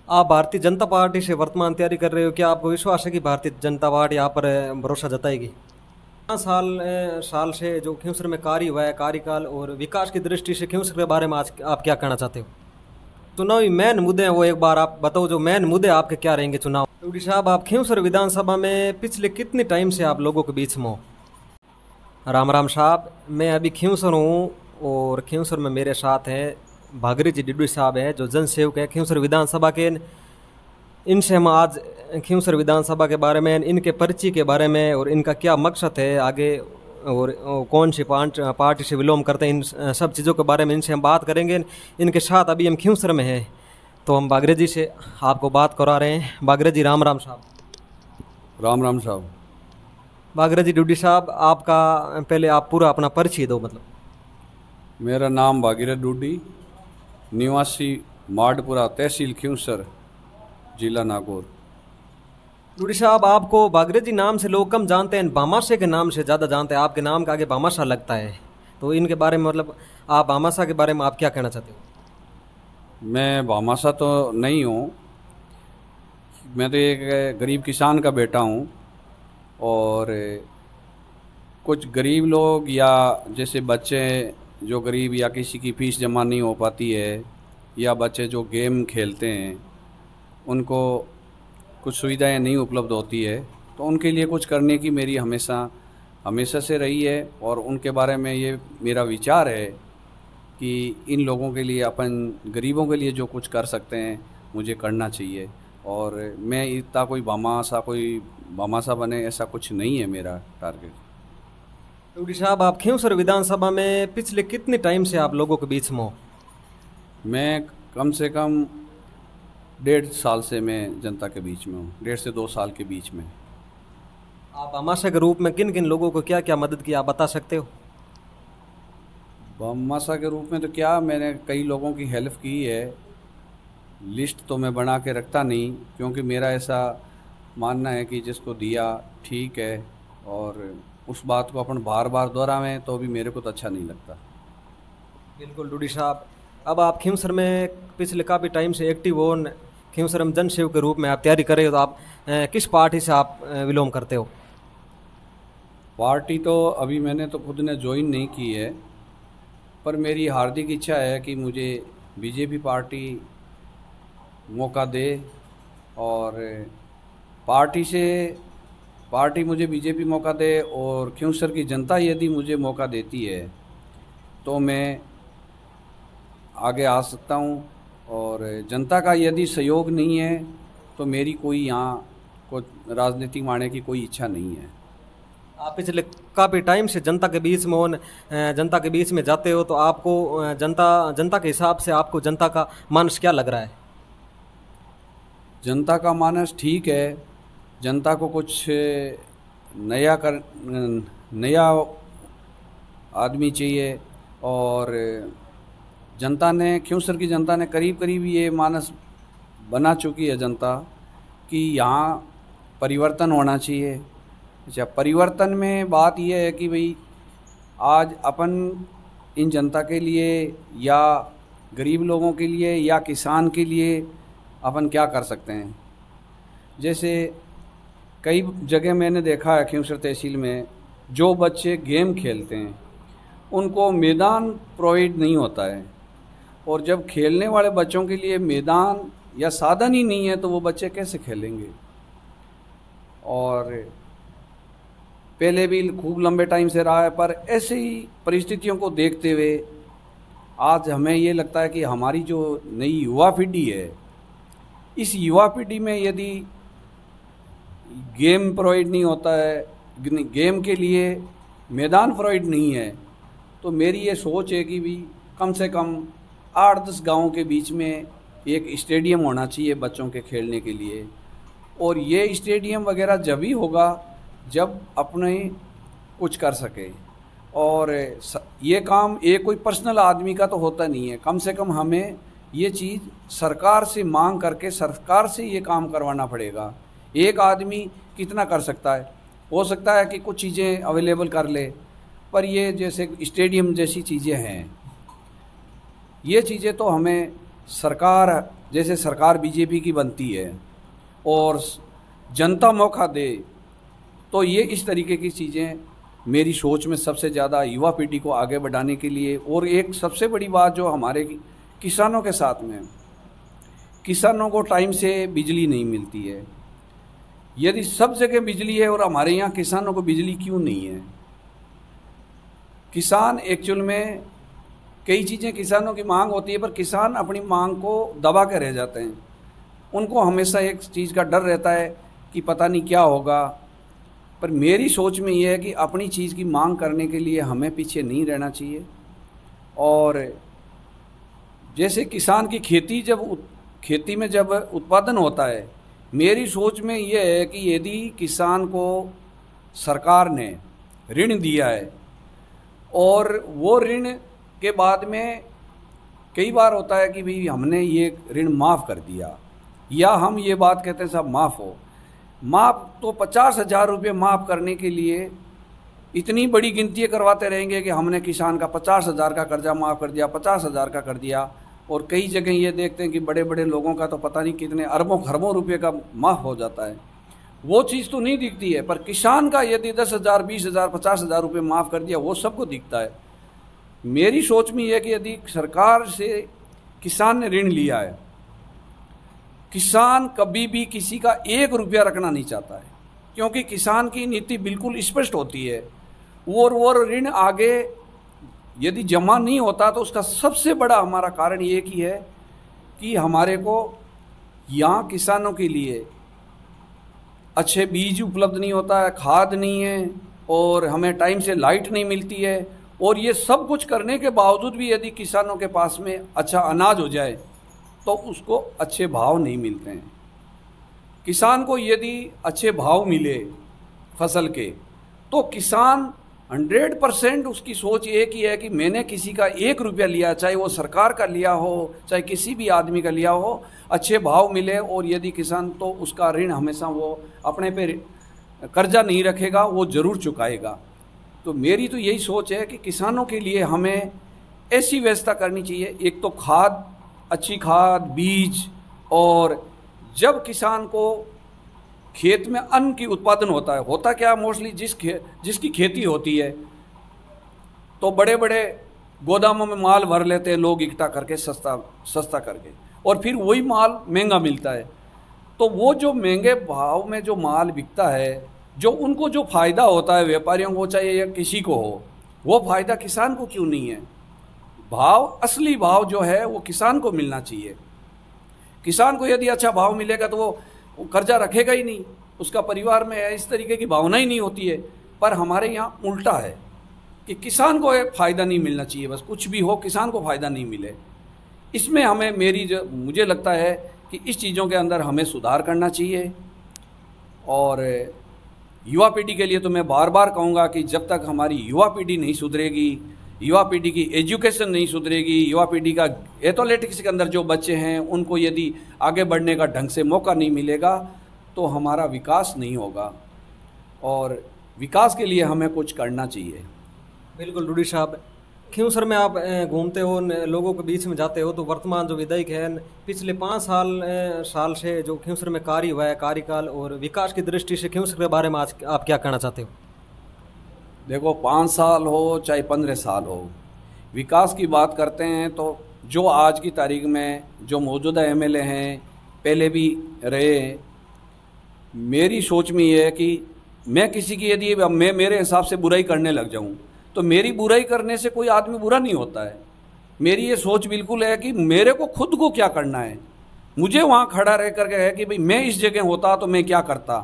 आप भारतीय जनता पार्टी से वर्तमान तैयारी कर रहे हो, क्या आपको विश्वास है कि भारतीय जनता पार्टी यहाँ पर भरोसा जताएगी? 5 साल से जो खिंवसर में कार्य हुआ है, कार्यकाल और विकास की दृष्टि से खिंवसर के बारे में आज आप क्या कहना चाहते हो? चुनावी मेन मुद्दे हैं वो एक बार आप बताओ, जो मेन मुद्दे आपके क्या रहेंगे चुनाव? टूडी साहब, आप खिंवसर विधानसभा में पिछले कितने टाइम से आप लोगों के बीच में हो? राम राम साहब, मैं अभी खिंवसर हूँ और खिंवसर में मेरे साथ हैं भागरी जी डिडू साहब हैं जो जनसेवक है खिंवसर विधानसभा के। इनसे हम आज खिंवसर विधानसभा के बारे में, इनके परिचय के बारे में और इनका क्या मकसद है आगे और कौन सी पार्टी से विलोम करते हैं, इन सब चीज़ों के बारे में इनसे हम बात करेंगे। इनके साथ अभी हम खिंवसर में हैं तो हम बागरे जी से आपको बात करा रहे हैं। बागरे जी राम राम साहब। राम राम साहब। बागरे जी डिडू साहब, आपका पहले आप पूरा अपना परिचय दो। मेरा नाम भागीरथ डूडी, निवासी माडपुरा, तहसील खिंवसर, जिला नागौर। डूडी साहब, आपको बागरे जी नाम से लोग कम जानते हैं, भामाशाह के नाम से ज़्यादा जानते हैं। आपके नाम का आगे भामाशाह लगता है, तो इनके बारे में आप भामाशाह के बारे में आप क्या कहना चाहते हो? मैं भामाशाह तो नहीं हूँ, मैं तो एक गरीब किसान का बेटा हूँ। और कुछ गरीब लोग या जैसे बच्चे जो गरीब या किसी की फ़ीस जमा नहीं हो पाती है, या बच्चे जो गेम खेलते हैं उनको कुछ सुविधाएं नहीं उपलब्ध होती है, तो उनके लिए कुछ करने की मेरी हमेशा से रही है। और उनके बारे में ये मेरा विचार है कि इन लोगों के लिए, अपन गरीबों के लिए जो कुछ कर सकते हैं मुझे करना चाहिए। और मैं इतना कोई भामाशाह बने ऐसा कुछ नहीं है मेरा टारगेट। डूडी साहब, आप खिंवसर विधानसभा में पिछले कितने टाइम से आप लोगों के बीच में हो? मैं कम से कम 1.5 साल से मैं जनता के बीच में हूँ, 1.5 से 2 साल के बीच में। आप भामाशाह के रूप में किन किन लोगों को क्या क्या मदद की, आप बता सकते हो? भामाशाह के रूप में तो क्या, मैंने कई लोगों की हेल्प की है। लिस्ट तो मैं बना के रखता नहीं, क्योंकि मेरा ऐसा मानना है कि जिसको दिया ठीक है, और उस बात को अपन बार बार दोहरावें तो भी मेरे को तो अच्छा नहीं लगता। बिल्कुल डूडी साहब, अब आप खिंवसर में पिछले काफ़ी टाइम से एक्टिव हो, खिंवसर में जनसेवक के रूप में आप तैयारी कर रहे हो, तो आप किस पार्टी से आप विलोम करते हो? पार्टी तो अभी मैंने तो खुद ने ज्वाइन नहीं की है, पर मेरी हार्दिक इच्छा है कि मुझे बीजेपी पार्टी मौका दे। और पार्टी मुझे बीजेपी मौका दे, और खिंवसर की जनता यदि मुझे मौका देती है तो मैं आगे आ सकता हूँ। और जनता का यदि सहयोग नहीं है तो मेरी कोई यहाँ को राजनीति मारने की कोई इच्छा नहीं है। आप पिछले काफ़ी टाइम से जनता के बीच में जनता के बीच में जाते हो, तो आपको जनता के हिसाब से आपको जनता का मानस क्या लग रहा है? जनता का मानस ठीक है। जनता को कुछ नया आदमी चाहिए, और खिंवसर की जनता ने करीब करीब ये मानस बना चुकी है जनता कि यहाँ परिवर्तन होना चाहिए। अच्छा, परिवर्तन में बात यह है कि भाई आज अपन इन जनता के लिए या गरीब लोगों के लिए या किसान के लिए अपन क्या कर सकते हैं। जैसे कई जगह मैंने देखा है खिंवसर तहसील में, जो बच्चे गेम खेलते हैं उनको मैदान प्रोवाइड नहीं होता है, और जब खेलने वाले बच्चों के लिए मैदान या साधन ही नहीं है तो वो बच्चे कैसे खेलेंगे। और पहले भी खूब लंबे टाइम से रहा है, पर ऐसे ही परिस्थितियों को देखते हुए आज हमें ये लगता है कि हमारी जो नई युवा पीढ़ी है, इस युवा पीढ़ी में यदि गेम प्रोवाइड नहीं होता है, गेम के लिए मैदान प्रोवाइड नहीं है, तो मेरी ये सोच है कि भी कम से कम 8-10 गाँव के बीच में एक स्टेडियम होना चाहिए बच्चों के खेलने के लिए। और ये स्टेडियम वगैरह जब ही होगा जब अपने कुछ कर सके। और ये काम एक कोई पर्सनल आदमी का तो होता नहीं है, कम से कम हमें ये चीज़ सरकार से मांग करके सरकार से ये काम करवाना पड़ेगा। एक आदमी कितना कर सकता है? हो सकता है कि कुछ चीज़ें अवेलेबल कर ले, पर ये जैसे स्टेडियम जैसी चीज़ें हैं, ये चीज़ें तो हमें सरकार जैसे सरकार बीजेपी की बनती है और जनता मौका दे, तो ये इस तरीके की चीज़ें मेरी सोच में सबसे ज़्यादा युवा पीढ़ी को आगे बढ़ाने के लिए। और एक सबसे बड़ी बात जो हमारे किसानों के साथ में, किसानों को टाइम से बिजली नहीं मिलती है। यदि सब जगह बिजली है और हमारे यहाँ किसानों को बिजली क्यों नहीं है? किसान एक्चुअल में कई चीज़ें किसानों की मांग होती है, पर किसान अपनी मांग को दबा के रह जाते हैं। उनको हमेशा एक चीज़ का डर रहता है कि पता नहीं क्या होगा। पर मेरी सोच में ये है कि अपनी चीज़ की मांग करने के लिए हमें पीछे नहीं रहना चाहिए। और जैसे किसान की खेती में जब उत्पादन होता है, मेरी सोच में ये है कि यदि किसान को सरकार ने ऋण दिया है और वो ऋण के बाद में कई बार होता है कि भाई हमने ये ऋण माफ़ कर दिया, या हम ये बात कहते हैं सब माफ़ हो, माफ़ तो 50,000 रुपये माफ़ करने के लिए इतनी बड़ी गिनती करवाते रहेंगे कि हमने किसान का 50,000 का कर्जा माफ़ कर दिया, 50,000 का कर दिया। और कई जगह ये देखते हैं कि बड़े बड़े लोगों का तो पता नहीं कितने अरबों खरबों रुपये का माफ़ हो जाता है। वो चीज़ तो नहीं दिखती है, पर किसान का यदि 10,000, 20,000, 50,000 रुपये माफ़ कर दिया, वो सबको दिखता है। मेरी सोच में यह है कि यदि सरकार से किसान ने ऋण लिया है, किसान कभी भी किसी का 1 रुपया रखना नहीं चाहता है, क्योंकि किसान की नीति बिल्कुल स्पष्ट होती है। वो ऋण आगे यदि जमा नहीं होता तो उसका सबसे बड़ा हमारा कारण ये की है कि हमारे को यहाँ किसानों के लिए अच्छे बीज उपलब्ध नहीं होता है, खाद नहीं है, और हमें टाइम से लाइट नहीं मिलती है। और ये सब कुछ करने के बावजूद भी यदि किसानों के पास में अच्छा अनाज हो जाए तो उसको अच्छे भाव नहीं मिलते हैं। किसान को यदि अच्छे भाव मिले फसल के, तो किसान 100% उसकी सोच एक ही है कि मैंने किसी का 1 रुपया लिया, चाहे वो सरकार का लिया हो, चाहे किसी भी आदमी का लिया हो, अच्छे भाव मिले। और यदि किसान तो उसका ऋण हमेशा वो अपने पे कर्जा नहीं रखेगा, वो ज़रूर चुकाएगा। तो मेरी तो यही सोच है कि किसानों के लिए हमें ऐसी व्यवस्था करनी चाहिए, एक तो खाद, अच्छी खाद, बीज, और जब किसान को खेत में अन्न की उत्पादन होता क्या मोस्टली जिसकी खेती होती है, तो बड़े बड़े गोदामों में माल भर लेते हैं लोग इकट्ठा करके सस्ता करके, और फिर वही माल महंगा मिलता है। तो वो जो महंगे भाव में जो माल बिकता है, जो उनको जो फ़ायदा होता है व्यापारियों को चाहे या किसी को हो, वो फ़ायदा किसान को क्यों नहीं है? भाव, असली भाव जो है वो किसान को मिलना चाहिए। किसान को यदि अच्छा भाव मिलेगा तो वो कर्जा रखेगा ही नहीं, उसका परिवार में इस तरीके की भावना ही नहीं होती है। पर हमारे यहाँ उल्टा है कि किसान को फ़ायदा नहीं मिलना चाहिए, बस कुछ भी हो किसान को फ़ायदा नहीं मिले। इसमें हमें मुझे लगता है कि इस चीज़ों के अंदर हमें सुधार करना चाहिए। और युवा पीढ़ी के लिए तो मैं बार बार कहूँगा कि जब तक हमारी युवा पीढ़ी नहीं सुधरेगी, युवा पीढ़ी की एजुकेशन नहीं सुधरेगी, युवा पीढ़ी का एथलेटिक्स के अंदर जो बच्चे हैं उनको यदि आगे बढ़ने का ढंग से मौका नहीं मिलेगा तो हमारा विकास नहीं होगा। और विकास के लिए हमें कुछ करना चाहिए। बिल्कुल रूडी साहब, खिंवसर में आप घूमते हो, लोगों के बीच में जाते हो, तो वर्तमान जो विधायक है पिछले 5 साल से जो खिंवसर में कार्य हुआ है, कार्यकाल और विकास की दृष्टि से खिंवसर के बारे में आज आप क्या कहना चाहते हो? देखो, 5 साल हो चाहे 15 साल हो, विकास की बात करते हैं तो जो आज की तारीख में जो मौजूदा एमएलए हैं, पहले भी रहे, मेरी सोच में ये है कि मैं किसी की यदि मैं मेरे हिसाब से बुराई करने लग जाऊं तो मेरी बुराई करने से कोई आदमी बुरा नहीं होता है। मेरी ये सोच बिल्कुल है कि मेरे को खुद को क्या करना है, मुझे वहाँ खड़ा रह करके है कि भाई मैं इस जगह होता तो मैं क्या करता।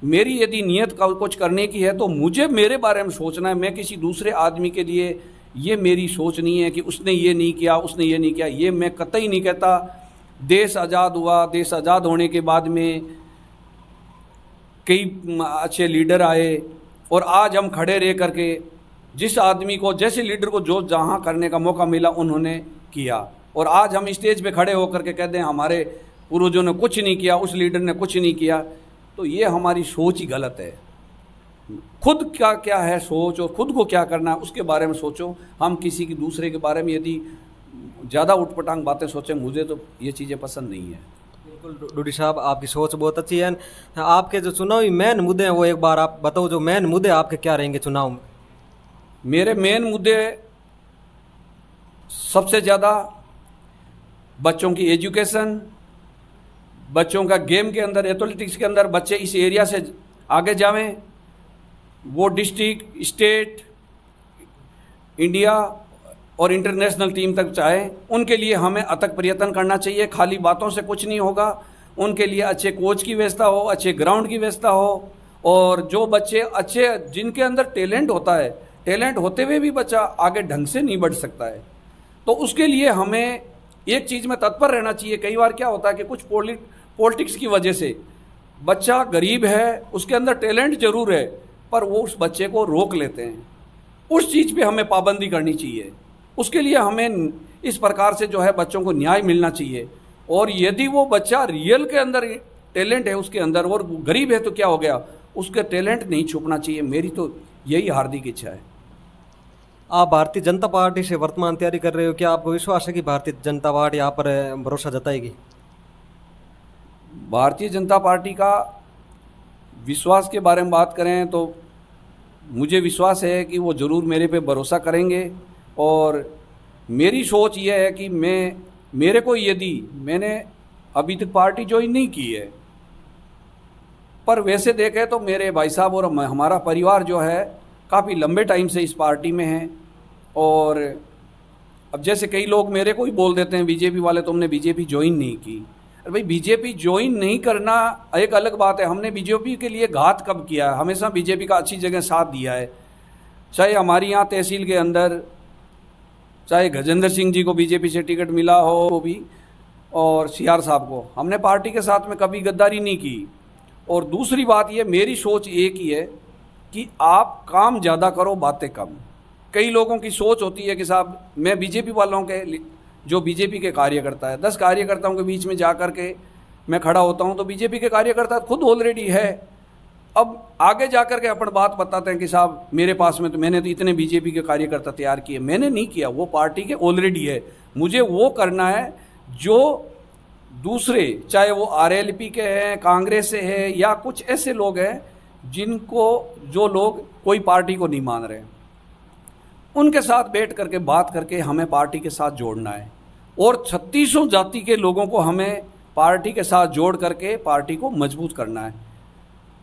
मेरी यदि नीयत का कुछ करने की है तो मुझे मेरे बारे में सोचना है। मैं किसी दूसरे आदमी के लिए ये मेरी सोच नहीं है कि उसने ये नहीं किया, उसने ये नहीं किया। ये मैं कतई नहीं कहता। देश आज़ाद हुआ, देश आज़ाद होने के बाद में कई अच्छे लीडर आए और आज हम खड़े रह करके जिस आदमी को, जैसे लीडर को जो जहाँ करने का मौका मिला उन्होंने किया, और आज हम स्टेज पे खड़े होकर के कहते हैं हमारे पूर्वजों ने कुछ नहीं किया, उस लीडर ने कुछ नहीं किया, तो ये हमारी सोच ही गलत है। खुद क्या है सोच और खुद को क्या करना है उसके बारे में सोचो। हम किसी की दूसरे के बारे में यदि ज़्यादा उटपटांग बातें सोचें। मुझे तो ये चीज़ें पसंद नहीं है। बिल्कुल डूडी साहब, आपकी सोच बहुत अच्छी है। आपके जो चुनावी मेन मुद्दे हैं वो एक बार आप बताओ, जो मेन मुद्दे आपके क्या रहेंगे चुनाव में? मेरे मेन मुद्दे सबसे ज़्यादा बच्चों की एजुकेशन, बच्चों का गेम के अंदर, एथलेटिक्स के अंदर बच्चे इस एरिया से आगे जावें, वो डिस्ट्रिक्ट, स्टेट, इंडिया और इंटरनेशनल टीम तक चाहे, उनके लिए हमें अथक प्रयत्न करना चाहिए। खाली बातों से कुछ नहीं होगा। उनके लिए अच्छे कोच की व्यवस्था हो, अच्छे ग्राउंड की व्यवस्था हो, और जो बच्चे अच्छे, जिनके अंदर टैलेंट होता है, टैलेंट होते हुए भी बच्चा आगे ढंग से नहीं बढ़ सकता है, तो उसके लिए हमें एक चीज़ में तत्पर रहना चाहिए। कई बार क्या होता है कि कुछ पॉलिटिक्स की वजह से बच्चा गरीब है, उसके अंदर टैलेंट जरूर है, पर वो उस बच्चे को रोक लेते हैं। उस चीज़ पे हमें पाबंदी करनी चाहिए। उसके लिए हमें इस प्रकार से जो है बच्चों को न्याय मिलना चाहिए। और यदि वो बच्चा रियल के अंदर टैलेंट है उसके अंदर, और गरीब है तो क्या हो गया, उसके टैलेंट नहीं छुपना चाहिए। मेरी तो यही हार्दिक इच्छा है। आप भारतीय जनता पार्टी से वर्तमान तैयारी कर रहे हो, क्या आपको विश्वास है कि भारतीय जनता पार्टी यहाँ पर भरोसा जताएगी? भारतीय जनता पार्टी का विश्वास के बारे में बात करें तो मुझे विश्वास है कि वो ज़रूर मेरे पे भरोसा करेंगे। और मेरी सोच ये है कि मेरे को, यदि मैंने अभी तक पार्टी ज्वाइन नहीं की है, पर वैसे देखें तो मेरे भाई साहब और हमारा परिवार जो है काफ़ी लंबे टाइम से इस पार्टी में है। और अब जैसे कई लोग मेरे को ही बोल देते हैं, बीजेपी वाले, तुमने बीजेपी ज्वाइन नहीं की। अरे भाई, बीजेपी ज्वाइन नहीं करना एक अलग बात है। हमने बीजेपी के लिए घात कब किया है? हमेशा बीजेपी का अच्छी जगह साथ दिया है। चाहे हमारी यहाँ तहसील के अंदर, चाहे गजेंद्र सिंह जी को बीजेपी से टिकट मिला हो वो भी, और सीआर साहब को, हमने पार्टी के साथ में कभी गद्दारी नहीं की। और दूसरी बात ये, मेरी सोच एक ही है कि आप काम ज़्यादा करो, बातें कम। कई लोगों की सोच होती है कि साहब मैं बीजेपी वालों के, जो बीजेपी के कार्यकर्ता है, 10 कार्यकर्ताओं के बीच में जा कर के मैं खड़ा होता हूं, तो बीजेपी के कार्यकर्ता खुद ऑलरेडी है। अब आगे जा कर के अपन बात बताते हैं कि साहब मेरे पास में तो, मैंने तो इतने बीजेपी के कार्यकर्ता तैयार किए। मैंने नहीं किया, वो पार्टी के ऑलरेडी है। मुझे वो करना है जो दूसरे, चाहे वो आरएलपी के हैं, कांग्रेस से है, या कुछ ऐसे लोग हैं जिनको, जो लोग कोई पार्टी को नहीं मान रहे, उनके साथ बैठ करके बात करके हमें पार्टी के साथ जोड़ना है। और 3600 जाति के लोगों को हमें पार्टी के साथ जोड़ करके पार्टी को मजबूत करना है।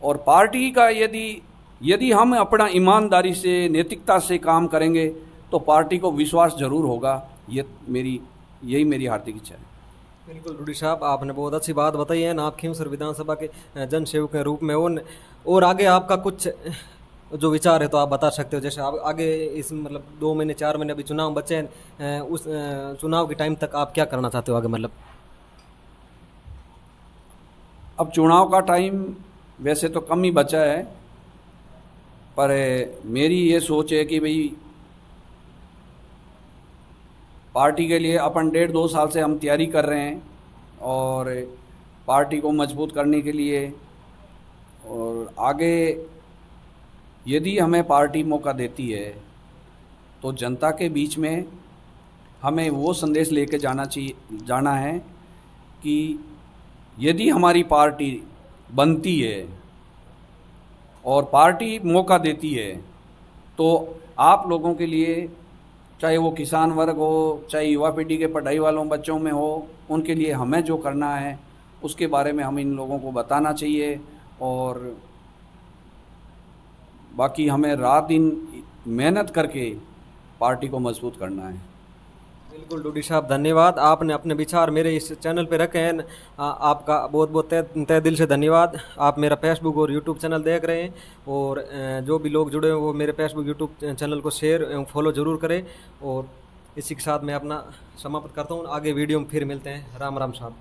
और पार्टी का यदि हम अपना ईमानदारी से, नैतिकता से काम करेंगे तो पार्टी को विश्वास जरूर होगा। यही मेरी हार्दिक इच्छा है। बिल्कुल डूडी साहब, आपने बहुत अच्छी बात बताई है ना। आप खींवसर विधानसभा के जन सेवक के रूप में हो, और आगे आपका कुछ जो विचार है तो आप बता सकते हो। जैसे आप आगे इस, मतलब 2 महीने 4 महीने अभी चुनाव बचे हैं, उस चुनाव के टाइम तक आप क्या करना चाहते हो आगे? मतलब अब चुनाव का टाइम वैसे तो कम ही बचा है, पर मेरी ये सोच है कि भाई पार्टी के लिए अपन 1.5-2 साल से हम तैयारी कर रहे हैं, और पार्टी को मजबूत करने के लिए। और आगे यदि हमें पार्टी मौका देती है तो जनता के बीच में हमें वो संदेश लेके जाना है कि यदि हमारी पार्टी बनती है और पार्टी मौका देती है, तो आप लोगों के लिए, चाहे वो किसान वर्ग हो, चाहे युवा पीढ़ी के पढ़ाई वालों बच्चों में हो, उनके लिए हमें जो करना है उसके बारे में हम इन लोगों को बताना चाहिए। और बाकी हमें रात दिन मेहनत करके पार्टी को मजबूत करना है। बिल्कुल डूडी साहब, धन्यवाद। आपने अपने विचार मेरे इस चैनल पे रखे हैं, आपका बहुत बहुत तहे दिल से धन्यवाद। आप मेरा फेसबुक और यूट्यूब चैनल देख रहे हैं, और जो भी लोग जुड़े हैं वो मेरे फेसबुक यूट्यूब चैनल को शेयर एवं फॉलो ज़रूर करें। और इसी के साथ मैं अपना समाप्त करता हूँ। आगे वीडियो में फिर मिलते हैं। राम राम साहब।